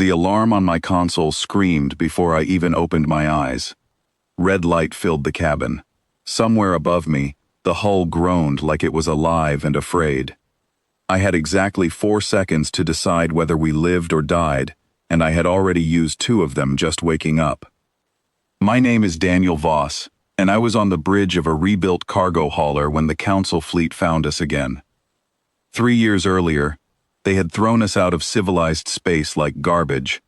The alarm on my console screamed before I even opened my eyes. Red light filled the cabin. Somewhere above me, the hull groaned like it was alive and afraid. I had exactly 4 seconds to decide whether we lived or died, and I had already used 2 of them just waking up. My name is Daniel Voss, and I was on the bridge of a rebuilt cargo hauler when the Council fleet found us again. 3 years earlier, they had thrown us out of civilized space like garbage.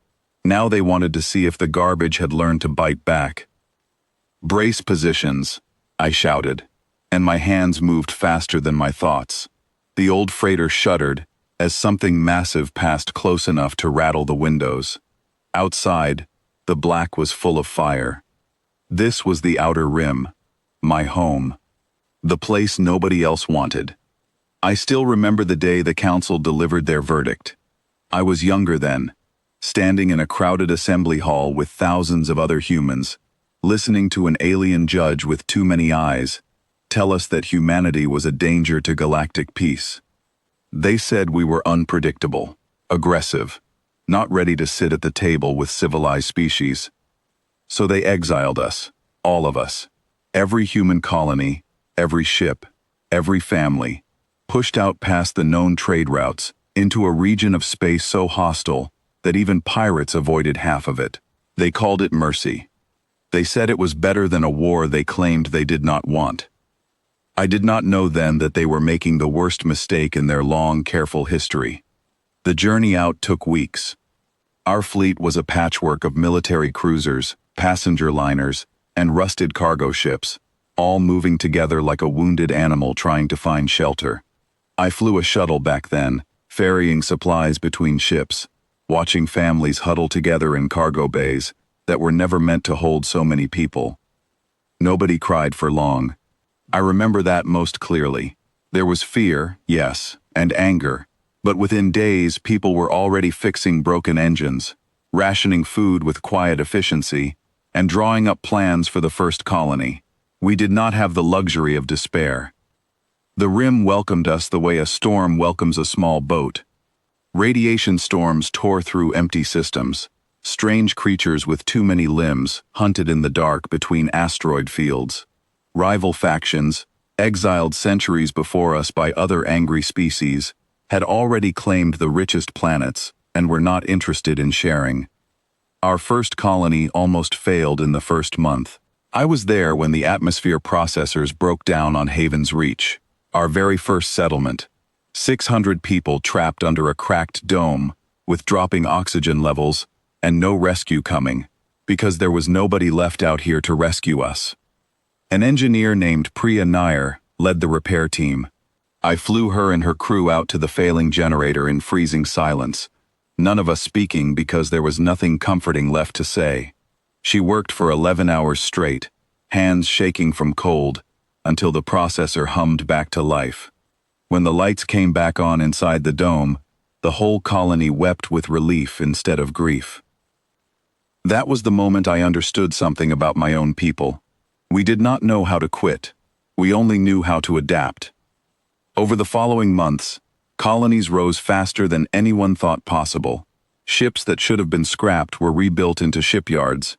Now they wanted to see if the garbage had learned to bite back. "Brace positions," I shouted, and my hands moved faster than my thoughts. The old freighter shuddered as something massive passed close enough to rattle the windows. Outside, the black was full of fire. This was the outer rim, my home, the place nobody else wanted. I still remember the day the Council delivered their verdict. I was younger then, standing in a crowded assembly hall with thousands of other humans, listening to an alien judge with too many eyes tell us that humanity was a danger to galactic peace. They said we were unpredictable, aggressive, not ready to sit at the table with civilized species. So they exiled us, all of us, every human colony, every ship, every family, pushed out past the known trade routes into a region of space so hostile that even pirates avoided half of it. They called it mercy. They said it was better than a war they claimed they did not want. I did not know then that they were making the worst mistake in their long, careful history. The journey out took weeks. Our fleet was a patchwork of military cruisers, passenger liners, and rusted cargo ships, all moving together like a wounded animal trying to find shelter. I flew a shuttle back then, ferrying supplies between ships, watching families huddle together in cargo bays that were never meant to hold so many people. Nobody cried for long. I remember that most clearly. There was fear, yes, and anger, but within days people were already fixing broken engines, rationing food with quiet efficiency, and drawing up plans for the first colony. We did not have the luxury of despair. The rim welcomed us the way a storm welcomes a small boat. Radiation storms tore through empty systems. Strange creatures with too many limbs hunted in the dark between asteroid fields. Rival factions, exiled centuries before us by other angry species, had already claimed the richest planets and were not interested in sharing. Our first colony almost failed in the first month. I was there when the atmosphere processors broke down on Haven's Reach, our very first settlement. 600 people trapped under a cracked dome, with dropping oxygen levels, and no rescue coming, because there was nobody left out here to rescue us. An engineer named Priya Nair led the repair team. I flew her and her crew out to the failing generator in freezing silence, none of us speaking because there was nothing comforting left to say. She worked for 11 hours straight, hands shaking from cold, until the processor hummed back to life. When the lights came back on inside the dome, the whole colony wept with relief instead of grief. That was the moment I understood something about my own people. We did not know how to quit. We only knew how to adapt. Over the following months, colonies rose faster than anyone thought possible. Ships that should have been scrapped were rebuilt into shipyards.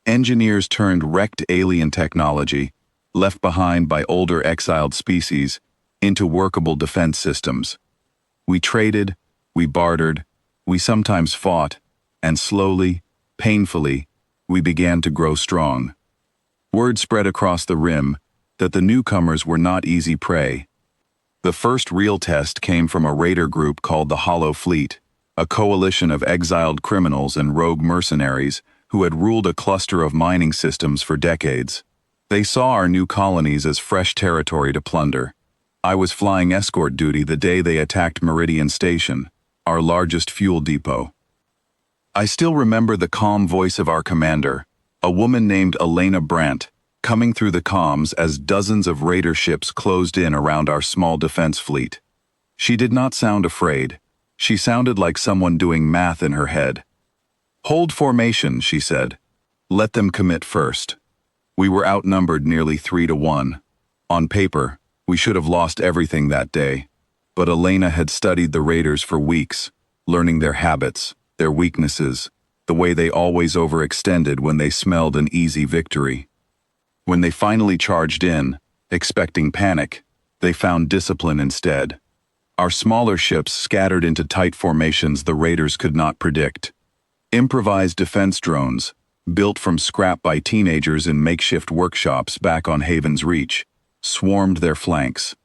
Engineers turned wrecked alien technology, left behind by older exiled species, into workable defense systems. We traded, we bartered, we sometimes fought, and slowly, painfully, we began to grow strong. Word spread across the rim that the newcomers were not easy prey. The first real test came from a raider group called the Hollow Fleet, a coalition of exiled criminals and rogue mercenaries who had ruled a cluster of mining systems for decades. They saw our new colonies as fresh territory to plunder. I was flying escort duty the day they attacked Meridian Station, our largest fuel depot. I still remember the calm voice of our commander, a woman named Elena Brandt, coming through the comms as dozens of raider ships closed in around our small defense fleet. She did not sound afraid. She sounded like someone doing math in her head. "Hold formation," she said. "Let them commit first." We were outnumbered nearly 3-1. On paper, we should have lost everything that day, but Elena had studied the raiders for weeks, learning their habits, their weaknesses, the way they always overextended when they smelled an easy victory. When they finally charged in, expecting panic, they found discipline instead. Our smaller ships scattered into tight formations the raiders could not predict. Improvised defense drones, built from scrap by teenagers in makeshift workshops back on Haven's Reach, swarmed their flanks.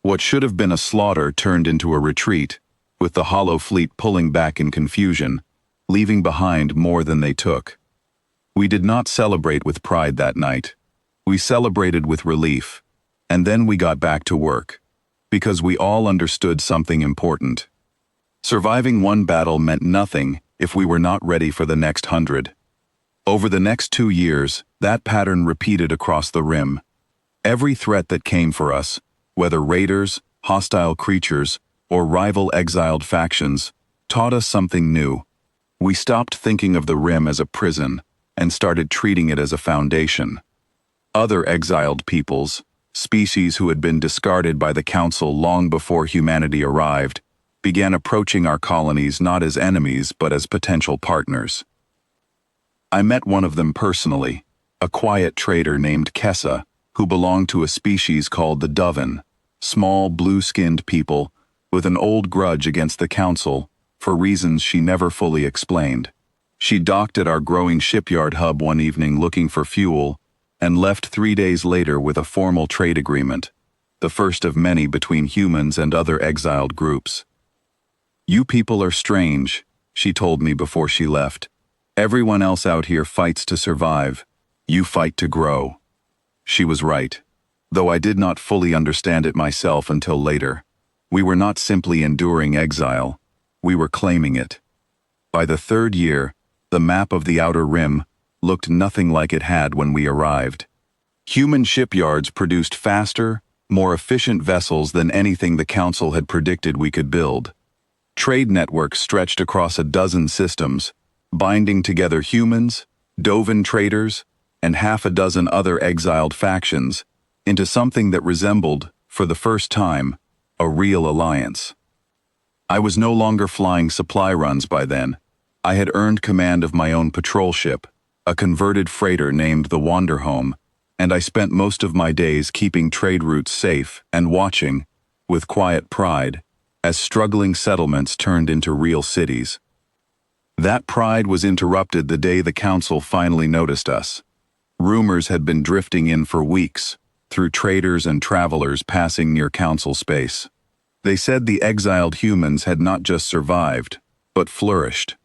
What should have been a slaughter turned into a retreat, with the hollow fleet pulling back in confusion, leaving behind more than they took. We did not celebrate with pride that night. We celebrated with relief, and then we got back to work, because we all understood something important. Surviving one battle meant nothing if we were not ready for the next 100. Over the next 2 years, that pattern repeated across the rim. Every threat that came for us, whether raiders, hostile creatures, or rival exiled factions, taught us something new. We stopped thinking of the rim as a prison and started treating it as a foundation. Other exiled peoples, species who had been discarded by the Council long before humanity arrived, began approaching our colonies not as enemies but as potential partners. I met one of them personally, a quiet trader named Kessa, who belonged to a species called the Doven, small blue-skinned people with an old grudge against the Council for reasons she never fully explained. She docked at our growing shipyard hub one evening looking for fuel and left 3 days later with a formal trade agreement, the first of many between humans and other exiled groups. "You people are strange," she told me before she left. "Everyone else out here fights to survive. You fight to grow." She was right, though I did not fully understand it myself until later. We were not simply enduring exile, we were claiming it. By the 3rd year, the map of the Outer Rim looked nothing like it had when we arrived. Human shipyards produced faster, more efficient vessels than anything the Council had predicted we could build. Trade networks stretched across a dozen systems, binding together humans, Doven traders, and half a dozen other exiled factions into something that resembled, for the first time, a real alliance. I was no longer flying supply runs by then. I had earned command of my own patrol ship, a converted freighter named the Wanderhome, and I spent most of my days keeping trade routes safe and watching, with quiet pride, as struggling settlements turned into real cities. That pride was interrupted the day the Council finally noticed us. Rumors had been drifting in for weeks, through traders and travelers passing near Council space. They said the exiled humans had not just survived, but flourished.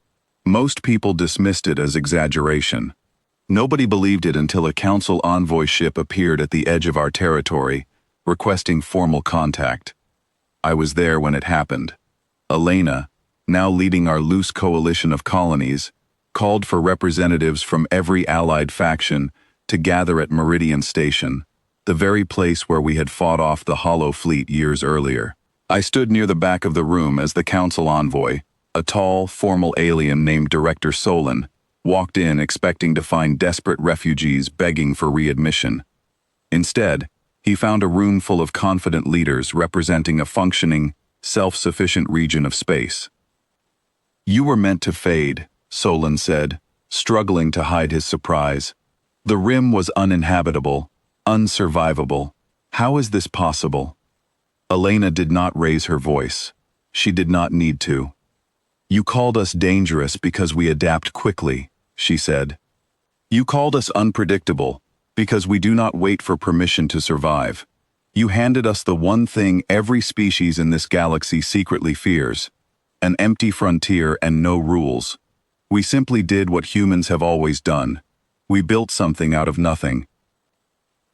Most people dismissed it as exaggeration. Nobody believed it until a Council envoy ship appeared at the edge of our territory, requesting formal contact. I was there when it happened. Elena, now leading our loose coalition of colonies, called for representatives from every allied faction to gather at Meridian Station, the very place where we had fought off the Hollow Fleet years earlier. I stood near the back of the room as the Council envoy, a tall, formal alien named Director Solon, walked in expecting to find desperate refugees begging for readmission. Instead, he found a room full of confident leaders representing a functioning, self-sufficient region of space. "You were meant to fade," Solon said, struggling to hide his surprise. "The rim was uninhabitable, unsurvivable. How is this possible?" Elena did not raise her voice. She did not need to. "You called us dangerous because we adapt quickly," she said. "You called us unpredictable because we do not wait for permission to survive. You handed us the one thing every species in this galaxy secretly fears: an empty frontier and no rules. We simply did what humans have always done. We built something out of nothing."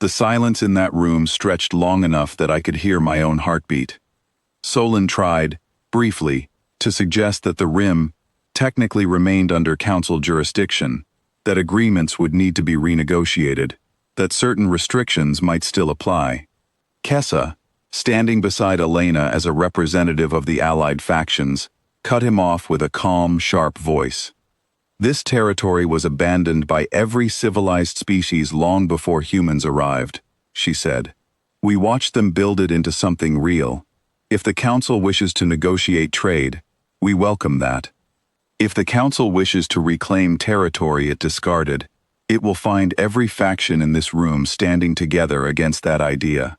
The silence in that room stretched long enough that I could hear my own heartbeat. Solon tried, briefly, to suggest that the rim technically remained under Council jurisdiction, that agreements would need to be renegotiated, that certain restrictions might still apply. Kessa, standing beside Elena as a representative of the allied factions, cut him off with a calm, sharp voice. "This territory was abandoned by every civilized species long before humans arrived," she said. "We watched them build it into something real. If the Council wishes to negotiate trade, we welcome that. If the Council wishes to reclaim territory it discarded, it will find every faction in this room standing together against that idea.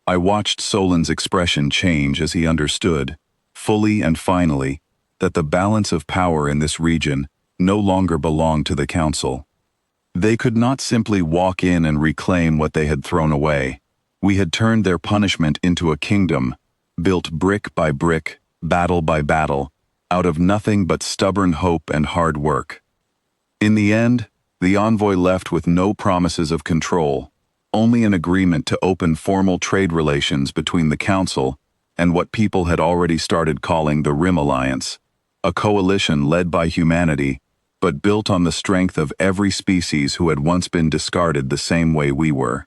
I watched Solan's expression change as he understood, fully and finally, that the balance of power in this region no longer belonged to the Council. They could not simply walk in and reclaim what they had thrown away. We had turned their punishment into a kingdom, built brick by brick, battle by battle, out of nothing but stubborn hope and hard work. In the end, the envoy left with no promises of control, only an agreement to open formal trade relations between the Council and what people had already started calling the Rim Alliance, a coalition led by humanity, but built on the strength of every species who had once been discarded the same way we were.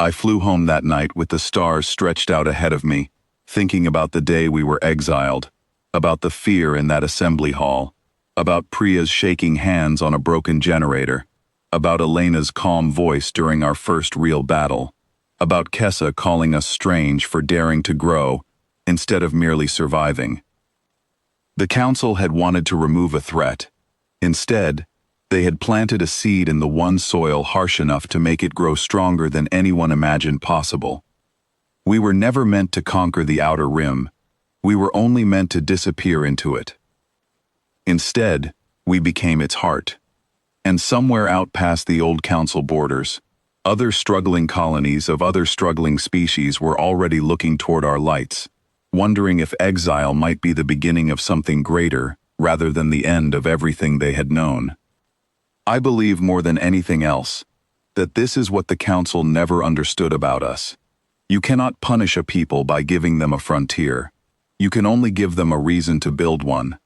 I flew home that night with the stars stretched out ahead of me, thinking about the day we were exiled, about the fear in that assembly hall, about Priya's shaking hands on a broken generator, about Elena's calm voice during our first real battle, about Kessa calling us strange for daring to grow instead of merely surviving. The Council had wanted to remove a threat. Instead, they had planted a seed in the one soil harsh enough to make it grow stronger than anyone imagined possible. We were never meant to conquer the outer rim. We were only meant to disappear into it. Instead, we became its heart. And somewhere out past the old Council borders, other struggling colonies of other struggling species were already looking toward our lights, wondering if exile might be the beginning of something greater rather than the end of everything they had known. I believe more than anything else that this is what the Council never understood about us. You cannot punish a people by giving them a frontier. You can only give them a reason to build one.